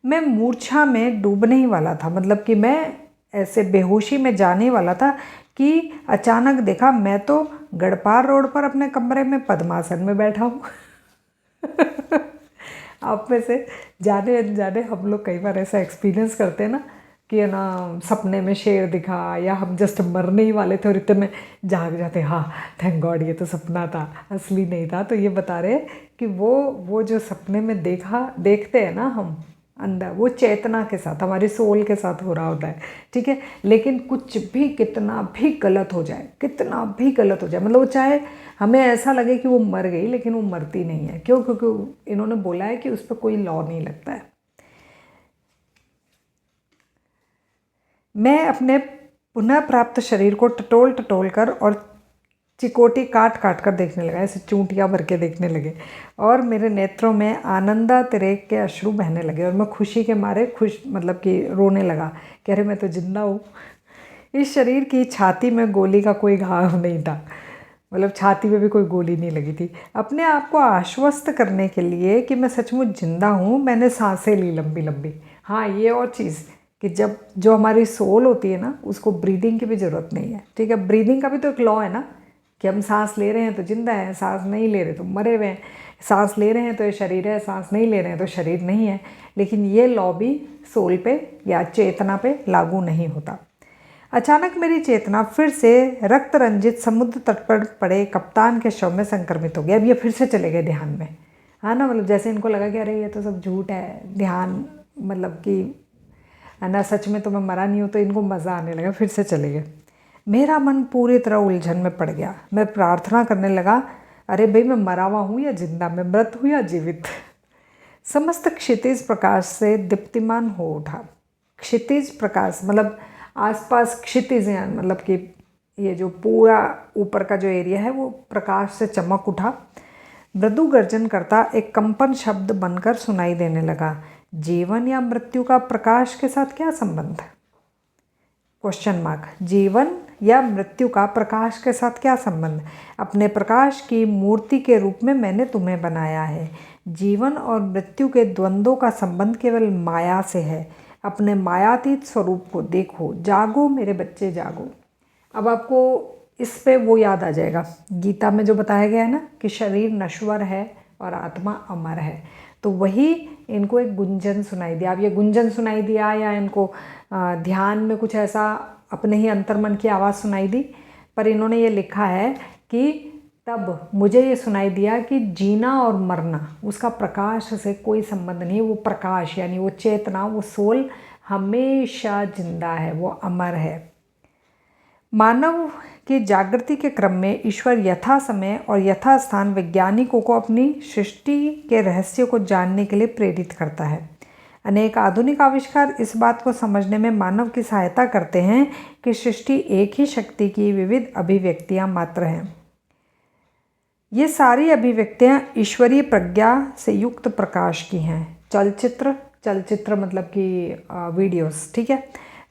मैं मूर्छा में डूबने ही वाला था, मतलब कि मैं ऐसे बेहोशी में जाने वाला था कि अचानक देखा मैं तो गढ़पार रोड पर अपने कमरे में पद्मासन में बैठा हूँ। आप में से जाने अनजाने हम लोग कई बार ऐसा एक्सपीरियंस करते हैं ना कि है ना, सपने में शेर दिखा या हम जस्ट मरने ही वाले थे और इतने में जाग जाते, हाँ थैंक गॉड ये तो सपना था, असली नहीं था। तो ये बता रहे हैं कि वो जो सपने में देखते हैं ना हम अंदर, वो चेतना के साथ, हमारी सोल के साथ हो रहा होता है। ठीक है, लेकिन कुछ भी कितना भी गलत हो जाए, मतलब वो चाहे हमें ऐसा लगे कि वो मर गई, लेकिन वो मरती नहीं है। क्यों? क्योंकि इन्होंने बोला है कि उस पर कोई लॉ नहीं लगता है। मैं अपने पुनः प्राप्त शरीर को टटोल कर और चिकोटी काट कर देखने लगा, ऐसे चूंटियाँ भर के देखने लगे और मेरे नेत्रों में आनंदातिरेक के अश्रु बहने लगे और मैं खुशी के मारे मतलब कि रोने लगा कि अरे मैं तो जिंदा हूँ। इस शरीर की छाती में गोली का कोई घाव नहीं था, मतलब छाती में भी कोई गोली नहीं लगी थी। अपने आप को आश्वस्त करने के लिए कि मैं सचमुच जिंदा हूँ, मैंने सांसें ली लंबी लंबी। हाँ, ये और चीज़ कि जब जो हमारी सोल होती है ना, उसको ब्रीदिंग की भी ज़रूरत नहीं है। ठीक है, ब्रीदिंग का भी तो एक लॉ है ना कि हम सांस ले रहे हैं तो जिंदा है, सांस नहीं ले रहे तो मरे हुए हैं, सांस ले रहे हैं तो ये शरीर है, सांस नहीं ले रहे हैं तो शरीर नहीं है। लेकिन ये लॉ भी सोल पे या चेतना पे लागू नहीं होता। अचानक मेरी चेतना फिर से रक्त रंजित समुद्र तट पर पड़े कप्तान के शव में संक्रमित हो गया। अब ये फिर से चले गए ध्यान में, हाँ ना, मतलब जैसे इनको लगा कि अरे ये तो सब झूठ है, ध्यान मतलब कि है ना, सच में तो मैं मरा नहीं हूँ। तो इनको मज़ा आने लगा, फिर से चले गए। मेरा मन पूरी तरह उलझन में पड़ गया। मैं प्रार्थना करने लगा, अरे भाई मैं मरा हुआ हूँ या जिंदा, मैं मृत हूँ या जीवित। समस्त क्षितिज प्रकाश से दीप्तिमान हो उठा। क्षितिज प्रकाश मतलब आसपास क्षितिज हैं, मतलब कि ये जो पूरा ऊपर का जो एरिया है वो प्रकाश से चमक उठा। मृदु गर्जन करता एक कंपन शब्द बनकर सुनाई देने लगा। जीवन या मृत्यु का प्रकाश के साथ क्या संबंध? Question mark. जीवन या मृत्यु का प्रकाश के साथ क्या संबंध? अपने प्रकाश की मूर्ति के रूप में मैंने तुम्हें बनाया है। जीवन और मृत्यु के द्वंद्वों का संबंध केवल माया से है। अपने मायातीत स्वरूप को देखो। जागो मेरे बच्चे जागो। अब आपको इस पे वो याद आ जाएगा, गीता में जो बताया गया है ना कि शरीर नश्वर है और आत्मा अमर है। तो वही इनको एक गुंजन सुनाई दिया। अब ये गुंजन सुनाई दिया या इनको ध्यान में कुछ ऐसा अपने ही अंतर्मन की आवाज़ सुनाई दी, पर इन्होंने ये लिखा है कि तब मुझे ये सुनाई दिया कि जीना और मरना उसका प्रकाश से कोई संबंध नहीं है। वो प्रकाश यानी वो चेतना, वो सोल हमेशा जिंदा है, वो अमर है। मानव की जागृति के क्रम में ईश्वर यथा समय और यथा स्थान वैज्ञानिकों को अपनी सृष्टि के रहस्य को जानने के लिए प्रेरित करता है। अनेक आधुनिक आविष्कार इस बात को समझने में मानव की सहायता करते हैं कि सृष्टि एक ही शक्ति की विविध अभिव्यक्तियां मात्र हैं। ये सारी अभिव्यक्तियां ईश्वरीय प्रज्ञा से युक्त प्रकाश की हैं। चलचित्र मतलब कि वीडियोस, ठीक है,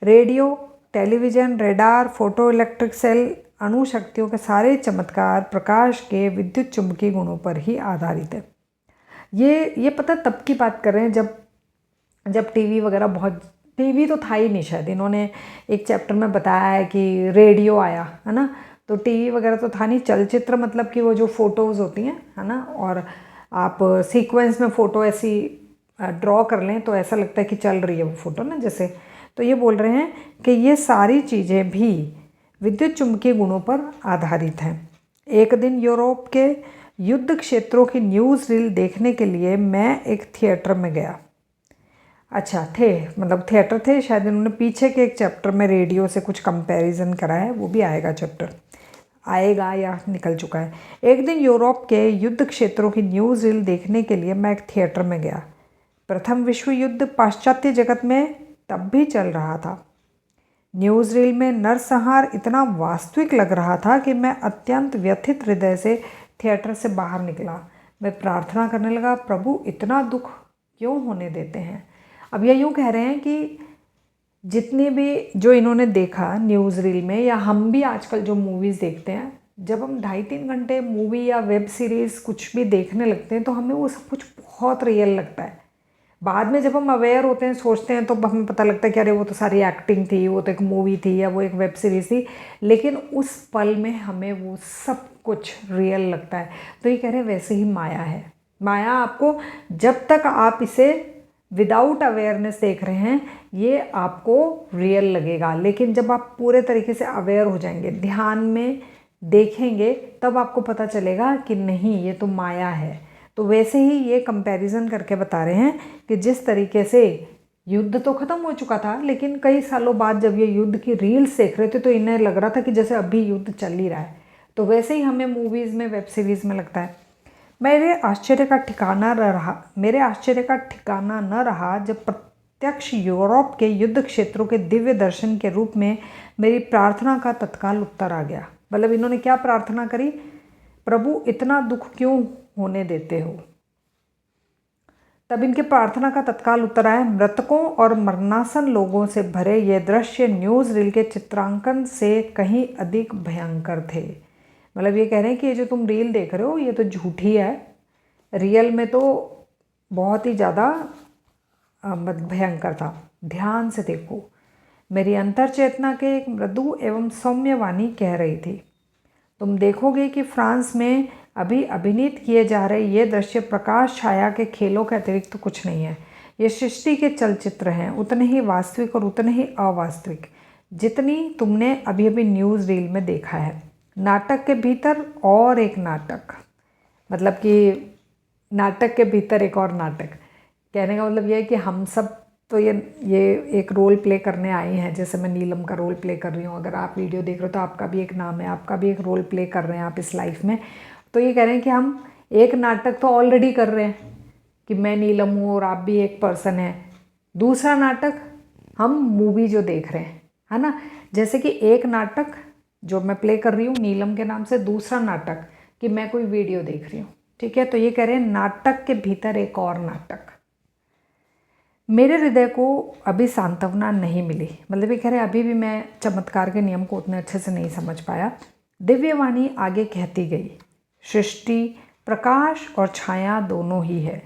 radio, television, radar, photo electric cell, अणु शक्तियों के सारे चमत्कार प्रकाश के विद्युत चुंबकीय गुणों पर ही आधारित है। ये पता तब की बात कर रहे हैं जब टीवी वगैरह टीवी तो था ही नहीं शायद। इन्होंने एक चैप्टर में बताया है कि रेडियो आया है ना, तो टीवी वगैरह तो था नहीं। चलचित्र मतलब कि वो जो फोटोज़ होती हैं है ना, और आप सीक्वेंस में फ़ोटो ऐसी ड्रॉ कर लें तो ऐसा लगता है कि चल रही है वो फ़ोटो ना, जैसे। तो ये बोल रहे हैं कि ये सारी चीज़ें भी विद्युत चुंबकीय गुणों पर आधारित हैं। एक दिन यूरोप के युद्ध क्षेत्रों की न्यूज़ रील देखने के लिए मैं एक थिएटर में गया। अच्छा, मतलब थिएटर थे शायद। इन्होंने पीछे के एक चैप्टर में रेडियो से कुछ कंपैरिजन करा है, वो भी आएगा, चैप्टर आएगा या निकल चुका है। एक दिन यूरोप के युद्ध क्षेत्रों की न्यूज़ रील देखने के लिए मैं एक थिएटर में गया। प्रथम विश्व युद्ध पाश्चात्य जगत में तब भी चल रहा था। न्यूज़ रील में नरसंहार इतना वास्तविक लग रहा था कि मैं अत्यंत व्यथित हृदय से थिएटर से बाहर निकला। मैं प्रार्थना करने लगा, प्रभु इतना दुख क्यों होने देते हैं? अब ये यूँ कह रहे हैं कि जितनी भी जो इन्होंने देखा न्यूज़ रील में, या हम भी आजकल जो मूवीज़ देखते हैं, जब हम 2.5-3 घंटे मूवी या वेब सीरीज़ कुछ भी देखने लगते हैं तो हमें वो सब कुछ बहुत रियल लगता है। बाद में जब हम अवेयर होते हैं, सोचते हैं, तो हमें पता लगता है कि अरे वो तो सारी एक्टिंग थी, वो तो एक मूवी थी या वो एक वेब सीरीज़ थी, लेकिन उस पल में हमें वो सब कुछ रियल लगता है। तो ये कह रहे हैं वैसे ही माया है। माया आपको, जब तक आप इसे विदाउट अवेयरनेस देख रहे हैं, ये आपको रियल लगेगा, लेकिन जब आप पूरे तरीके से अवेयर हो जाएंगे, ध्यान में देखेंगे, तब आपको पता चलेगा कि नहीं, ये तो माया है। तो वैसे ही ये कंपैरिजन करके बता रहे हैं कि जिस तरीके से युद्ध तो ख़त्म हो चुका था, लेकिन कई सालों बाद जब ये युद्ध की रील्स देख रहे थे तो इन्हें लग रहा था कि जैसे अभी युद्ध चल ही रहा है। तो वैसे ही हमें मूवीज़ में, वेब सीरीज़ में लगता है। मेरे आश्चर्य का ठिकाना न रहा जब प्रत्यक्ष यूरोप के युद्ध क्षेत्रों के दिव्य दर्शन के रूप में मेरी प्रार्थना का तत्काल उत्तर आ गया। मतलब इन्होंने क्या प्रार्थना करी? प्रभु इतना दुख क्यों होने देते हो? तब इनके प्रार्थना का तत्काल उत्तर आया, मृतकों और मरणासन लोगों से भरे ये दृश्य न्यूज़ रील के चित्रांकन से कहीं अधिक भयंकर थे। मतलब ये कह रहे हैं कि ये जो तुम रील देख रहे हो ये तो झूठी है, रियल में तो बहुत ही ज़्यादा भयंकर था। ध्यान से देखो। मेरी अंतर चेतना के एक मृदु एवं सौम्य वाणी कह रही थी, तुम देखोगे कि फ्रांस में अभी अभिनीत किए जा रहे ये दृश्य प्रकाश छाया के खेलों के अतिरिक्त तो कुछ नहीं है। ये सृष्टि के चलचित्र हैं, उतने ही वास्तविक और उतने ही अवास्तविक जितनी तुमने अभी अभी न्यूज़ रील में देखा है। नाटक के भीतर और एक नाटक, मतलब कि नाटक के भीतर एक और नाटक। कहने का मतलब ये है कि हम सब तो ये एक रोल प्ले करने आए हैं। जैसे मैं नीलम का रोल प्ले कर रही हूँ, अगर आप वीडियो देख रहे हो तो आपका भी एक नाम है, आपका भी एक रोल प्ले कर रहे हैं आप इस लाइफ में। तो ये कह रहे हैं कि हम एक नाटक तो ऑलरेडी कर रहे हैं कि मैं नीलम हूँ और आप भी एक पर्सन है। दूसरा नाटक हम मूवी जो देख रहे हैं, है ना, जैसे कि एक नाटक जो मैं प्ले कर रही हूँ नीलम के नाम से, दूसरा नाटक कि मैं कोई वीडियो देख रही हूँ, ठीक है। तो ये कह रहे हैं नाटक के भीतर एक और नाटक। मेरे हृदय को अभी सांत्वना नहीं मिली, मतलब ये कह रहे हैं अभी भी मैं चमत्कार के नियम को उतने अच्छे से नहीं समझ पाया। दिव्यवाणी आगे कहती गई, सृष्टि प्रकाश और छाया दोनों ही है,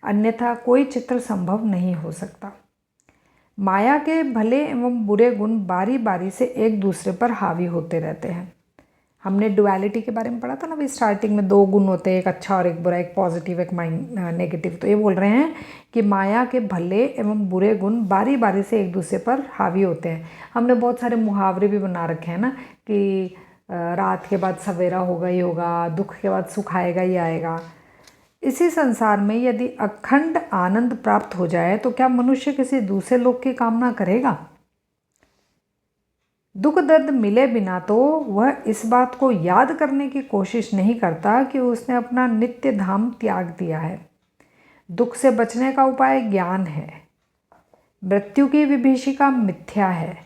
अन्यथा कोई चित्र संभव नहीं हो सकता। माया के भले एवं बुरे गुण बारी बारी से एक दूसरे पर हावी होते रहते हैं। हमने डुअलिटी के बारे में पढ़ा था ना, अभी स्टार्टिंग में 2 गुण होते हैं, एक अच्छा और एक बुरा, एक पॉजिटिव एक नेगेटिव। तो ये बोल रहे हैं कि माया के भले एवं बुरे गुण बारी बारी से एक दूसरे पर हावी होते हैं। हमने बहुत सारे मुहावरे भी बना रखे हैं ना कि रात के बाद सवेरा होगा ही होगा, दुख के बाद सुख आएगा ही आएगा। इसी संसार में यदि अखंड आनंद प्राप्त हो जाए तो क्या मनुष्य किसी दूसरे लोक की कामना करेगा? दुख दर्द मिले बिना तो वह इस बात को याद करने की कोशिश नहीं करता कि उसने अपना नित्य धाम त्याग दिया है। दुख से बचने का उपाय ज्ञान है। मृत्यु की विभीषिका मिथ्या है,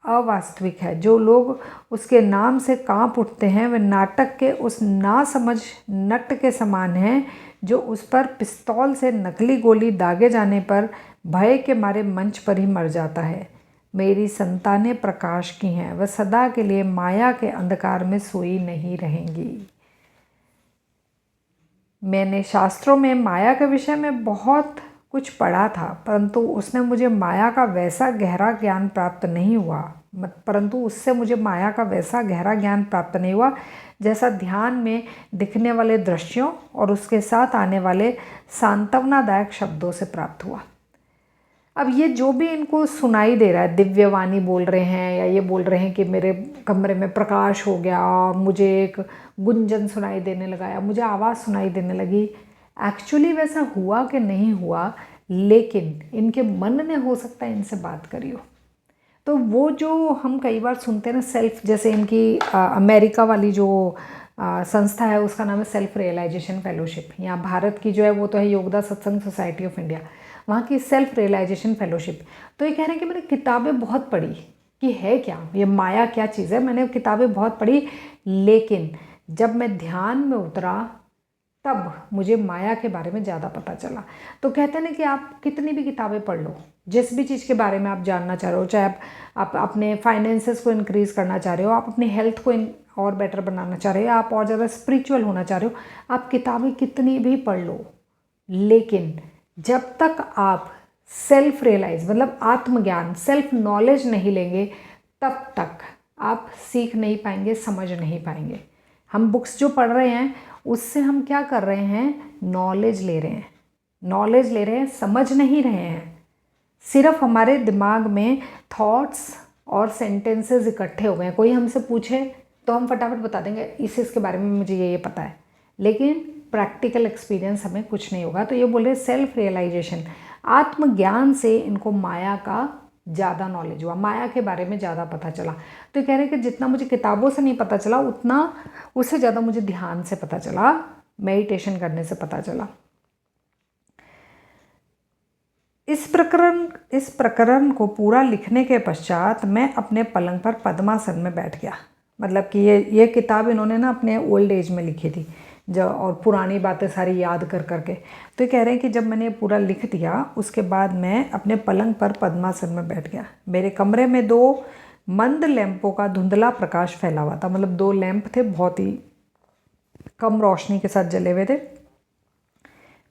अवास्तविक है। जो लोग उसके नाम से कांप उठते हैं वे नाटक के उस नासमझ नट के समान हैं जो उस पर पिस्तौल से नकली गोली दागे जाने पर भय के मारे मंच पर ही मर जाता है। मेरी संतानें प्रकाश की हैं, वह सदा के लिए माया के अंधकार में सोई नहीं रहेंगी। मैंने शास्त्रों में माया के विषय में बहुत कुछ पढ़ा था, परंतु उससे मुझे माया का वैसा गहरा ज्ञान प्राप्त नहीं हुआ जैसा ध्यान में दिखने वाले दृश्यों और उसके साथ आने वाले सांत्वनादायक शब्दों से प्राप्त हुआ। अब ये जो भी इनको सुनाई दे रहा है, दिव्यवाणी बोल रहे हैं या ये बोल रहे हैं कि मेरे कमरे में प्रकाश हो गया और मुझे एक गुंजन सुनाई देने लगा या मुझे आवाज़ सुनाई देने लगी, एक्चुअली वैसा हुआ कि नहीं हुआ, लेकिन इनके मन ने हो सकता है इनसे बात करी हो। तो वो जो हम कई बार सुनते हैं ना सेल्फ, जैसे इनकी अमेरिका वाली जो संस्था है उसका नाम है सेल्फ रियलाइजेशन फेलोशिप। यहाँ भारत की जो है वो तो है योगदा सत्संग सोसाइटी ऑफ इंडिया, वहाँ की सेल्फ रियलाइजेशन फेलोशिप। तो ये कह रहे हैं कि मैंने किताबें बहुत पढ़ी कि है क्या ये माया, क्या चीज़ है, मैंने किताबें बहुत पढ़ी, लेकिन जब मैं ध्यान में उतरा तब मुझे माया के बारे में ज़्यादा पता चला। तो कहते हैं ना कि आप कितनी भी किताबें पढ़ लो, जिस भी चीज़ के बारे में आप जानना चाह रहे हो, चाहे आप अपने फाइनेंसेस को इंक्रीज़ करना चाह रहे हो, आप अपनी हेल्थ को और बेटर बनाना चाह रहे हो, आप और ज़्यादा स्पिरिचुअल होना चाह रहे हो, आप किताबें कितनी भी पढ़ लो, लेकिन जब तक आप सेल्फ रियलाइज मतलब आत्मज्ञान, सेल्फ नॉलेज नहीं लेंगे, तब तक आप सीख नहीं पाएंगे, समझ नहीं पाएंगे। हम बुक्स जो पढ़ रहे हैं उससे हम क्या कर रहे हैं, नॉलेज ले रहे हैं, समझ नहीं रहे हैं। सिर्फ हमारे दिमाग में थॉट्स और सेंटेंसेस इकट्ठे हो गए हैं। कोई हमसे पूछे तो हम फटाफट बता देंगे इसके बारे में मुझे ये पता है, लेकिन प्रैक्टिकल एक्सपीरियंस हमें कुछ नहीं होगा। तो ये बोल रहे सेल्फ रियलाइजेशन, आत्मज्ञान से इनको माया का ज़्यादा नॉलेज हुआ, माया के बारे में ज़्यादा पता चला। तो कह रहे हैं कि जितना मुझे किताबों से नहीं पता चला उतना उससे ज़्यादा मुझे ध्यान से पता चला, मेडिटेशन करने से पता चला। इस प्रकरण को पूरा लिखने के पश्चात मैं अपने पलंग पर पद्मासन में बैठ गया। मतलब कि ये किताब इन्होंने ना अपने ओल्ड एज में लिखी थी और पुरानी बातें सारी याद कर करके। तो ये कह रहे हैं कि जब मैंने पूरा लिख दिया उसके बाद मैं अपने पलंग पर पद्मासन में बैठ गया। मेरे कमरे में 2 मंद लैंपों का धुंधला प्रकाश फैला हुआ था, मतलब 2 लैंप थे, बहुत ही कम रोशनी के साथ जले हुए थे।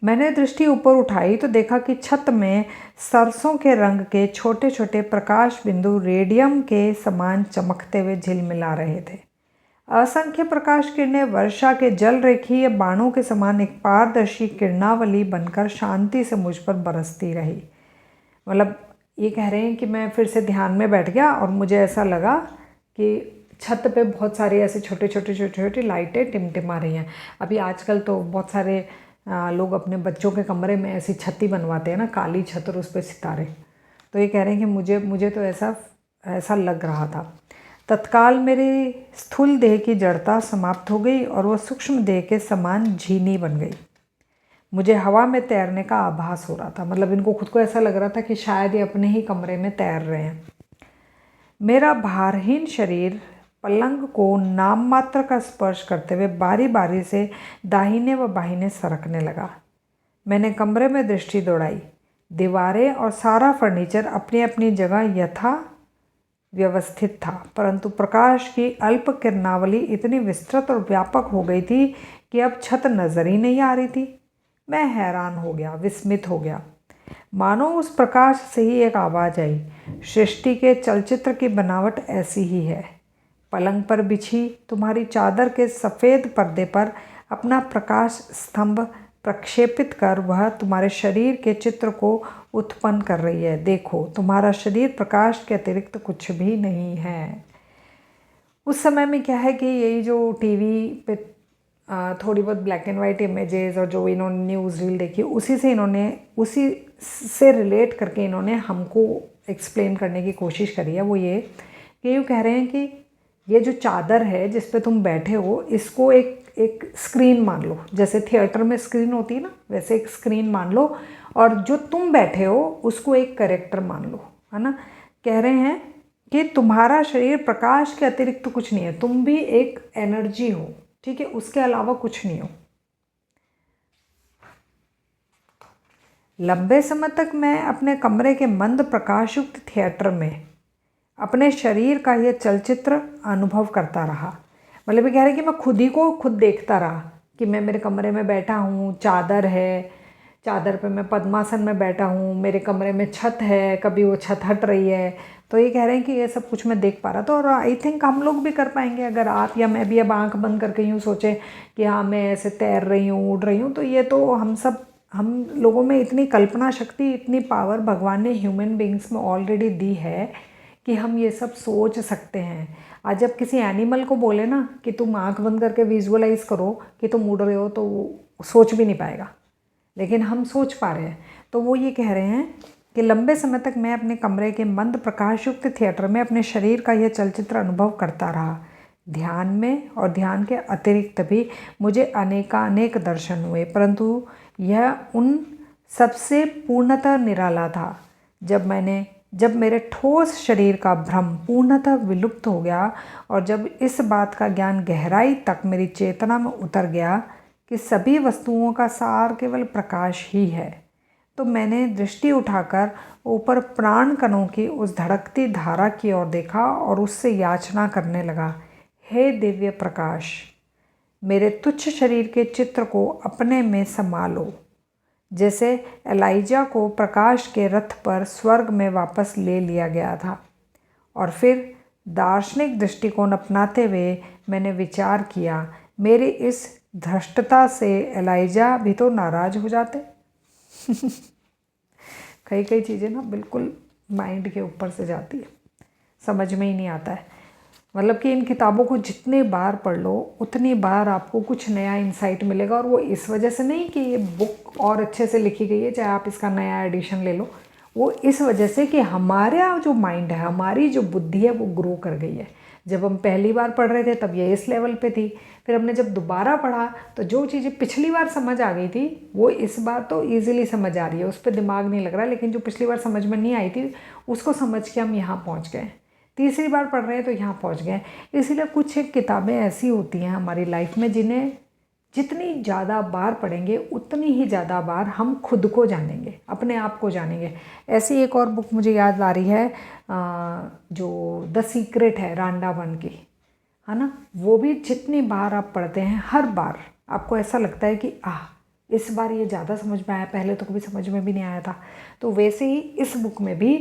मैंने दृष्टि ऊपर उठाई तो देखा कि छत में सरसों के रंग के छोटे छोटे प्रकाश बिंदु रेडियम के समान चमकते हुए झिलमिला रहे थे। असंख्य प्रकाश किरणें वर्षा के जल रेखीय बाणों के समान एक पारदर्शी किरणावली बनकर शांति से मुझ पर बरसती रही। मतलब ये कह रहे हैं कि मैं फिर से ध्यान में बैठ गया और मुझे ऐसा लगा कि छत पे बहुत सारी ऐसे छोटे छोटे लाइटें टिमटिमा रही हैं। अभी आजकल तो बहुत सारे लोग अपने बच्चों के कमरे में ऐसी छत बनवाते हैं ना, काली छत और उस पर सितारे। तो ये कह रहे हैं कि मुझे तो ऐसा लग रहा था। तत्काल मेरी स्थूल देह की जड़ता समाप्त हो गई और वह सूक्ष्म देह के समान झीनी बन गई। मुझे हवा में तैरने का आभास हो रहा था, मतलब इनको खुद को ऐसा लग रहा था कि शायद ये अपने ही कमरे में तैर रहे हैं। मेरा भारहीन शरीर पलंग को नाम मात्र का स्पर्श करते हुए बारी बारी से दाहिने व बाहिने सरकने लगा। मैंने कमरे में दृष्टि दौड़ाई। दीवारें और सारा फर्नीचर अपनी अपनी जगह यथा व्यवस्थित था, परंतु प्रकाश की अल्प किरणावली इतनी विस्तृत और व्यापक हो गई थी कि अब छत नजर ही नहीं आ रही थी। मैं हैरान हो गया, विस्मित हो गया। मानो उस प्रकाश से ही एक आवाज़ आई, सृष्टि के चलचित्र की बनावट ऐसी ही है। पलंग पर बिछी तुम्हारी चादर के सफ़ेद पर्दे पर अपना प्रकाश स्तंभ प्रक्षेपित कर वह तुम्हारे शरीर के चित्र को उत्पन्न कर रही है। देखो, तुम्हारा शरीर प्रकाश के अतिरिक्त कुछ भी नहीं है। उस समय में क्या है कि यही जो टीवी पे थोड़ी बहुत ब्लैक एंड वाइट इमेजेस और जो इन्होंने न्यूज़ रील देखी, उसी से रिलेट करके इन्होंने हमको एक्सप्लेन करने की कोशिश करी है। वो ये कि यूँ कह रहे हैं कि ये जो चादर है जिस पे तुम बैठे हो, इसको एक स्क्रीन मान लो। जैसे थिएटर में स्क्रीन होती है ना, वैसे एक स्क्रीन मान लो, और जो तुम बैठे हो उसको एक कैरेक्टर मान लो, है ना। कह रहे हैं कि तुम्हारा शरीर प्रकाश के अतिरिक्त कुछ नहीं है, तुम भी एक एनर्जी हो, ठीक है, उसके अलावा कुछ नहीं हो। लंबे समय तक मैं अपने कमरे के मंद प्रकाशयुक्त थिएटर में अपने शरीर का यह चलचित्र अनुभव करता रहा। मतलब ये कह रहे हैं कि मैं खुद ही को खुद देखता रहा कि मैं मेरे कमरे में बैठा हूँ, चादर है, चादर पे मैं पद्मासन में बैठा हूँ, मेरे कमरे में छत है, कभी वो छत हट रही है। तो ये कह रहे हैं कि ये सब कुछ मैं देख पा रहा था। और आई थिंक हम लोग भी कर पाएंगे, अगर आप या मैं भी अब आंख बंद करके यूँ सोचें कि हाँ मैं ऐसे तैर रही हूँ, उड़ रही हूँ, तो ये तो हम लोगों में इतनी कल्पना शक्ति, इतनी पावर भगवान ने ह्यूमन बींग्स में ऑलरेडी दी है कि हम ये सब सोच सकते हैं। आज जब किसी एनिमल को बोले ना कि तुम आंख बंद करके विजुअलाइज करो कि तुम उड़ रहे हो, तो वो सोच भी नहीं पाएगा, लेकिन हम सोच पा रहे हैं। तो वो ये कह रहे हैं कि लंबे समय तक मैं अपने कमरे के मंद प्रकाशयुक्त थिएटर में अपने शरीर का यह चलचित्र अनुभव करता रहा। ध्यान में और ध्यान के अतिरिक्त भी मुझे अनेकानेक दर्शन हुए, परंतु यह उन सबसे पूर्णतः निराला था जब मेरे ठोस शरीर का भ्रम पूर्णतः विलुप्त हो गया और जब इस बात का ज्ञान गहराई तक मेरी चेतना में उतर गया कि सभी वस्तुओं का सार केवल प्रकाश ही है, तो मैंने दृष्टि उठाकर ऊपर प्राण कणों की उस धड़कती धारा की ओर देखा और उससे याचना करने लगा, हे दिव्य प्रकाश, मेरे तुच्छ शरीर के चित्र को अपने में समा लो। जैसे एलाइजा को प्रकाश के रथ पर स्वर्ग में वापस ले लिया गया था। और फिर दार्शनिक दृष्टिकोण अपनाते हुए मैंने विचार किया, मेरी इस धृष्टता से एलाइजा भी तो नाराज हो जाते। कई चीज़ें ना बिल्कुल माइंड के ऊपर से जाती है, समझ में ही नहीं आता है। मतलब कि इन किताबों को जितने बार पढ़ लो उतनी बार आपको कुछ नया इंसाइट मिलेगा। और वो इस वजह से नहीं कि ये बुक और अच्छे से लिखी गई है, चाहे आप इसका नया एडिशन ले लो, वो इस वजह से कि हमारा जो माइंड है, हमारी जो बुद्धि है, वो ग्रो कर गई है। जब हम पहली बार पढ़ रहे थे तब ये इस लेवल पे थी, फिर हमने जब दोबारा पढ़ा तो जो चीज़ें पिछली बार समझ आ गई थी वो इस बार तो ईजिली समझ आ रही है, उस पर दिमाग नहीं लग रहा। लेकिन जो पिछली बार समझ में नहीं आई थी उसको समझ के हम यहाँ पहुँच गए, तीसरी बार पढ़ रहे हैं तो यहाँ पहुँच गए। इसीलिए कुछ एक किताबें ऐसी होती हैं हमारी लाइफ में जिन्हें जितनी ज़्यादा बार पढ़ेंगे उतनी ही ज़्यादा बार हम खुद को जानेंगे, अपने आप को जानेंगे। ऐसी एक और बुक मुझे याद आ रही है जो द सीक्रेट है, रांडा बर्न की, है ना। वो भी जितनी बार आप पढ़ते हैं हर बार आपको ऐसा लगता है कि इस बार ये ज़्यादा समझ में आया, पहले तो कभी समझ में भी नहीं आया था। तो वैसे ही इस बुक में भी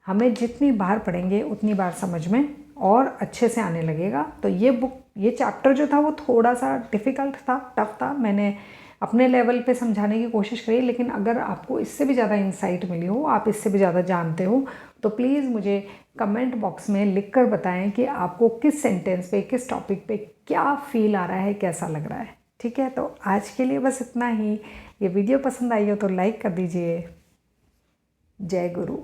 हमें जितनी बार पढ़ेंगे उतनी बार समझ में और अच्छे से आने लगेगा। तो ये चैप्टर जो था वो थोड़ा सा डिफ़िकल्ट था, टफ था। मैंने अपने लेवल पे समझाने की कोशिश करी, लेकिन अगर आपको इससे भी ज़्यादा इंसाइट मिली हो, आप इससे भी ज़्यादा जानते हो, तो प्लीज़ मुझे कमेंट बॉक्स में लिखकर बताएं कि आपको किस सेंटेंस पे, किस टॉपिक पे क्या फील आ रहा है, कैसा लग रहा है। ठीक है, तो आज के लिए बस इतना ही। ये वीडियो पसंद आई हो तो लाइक कर दीजिए। जय गुरु।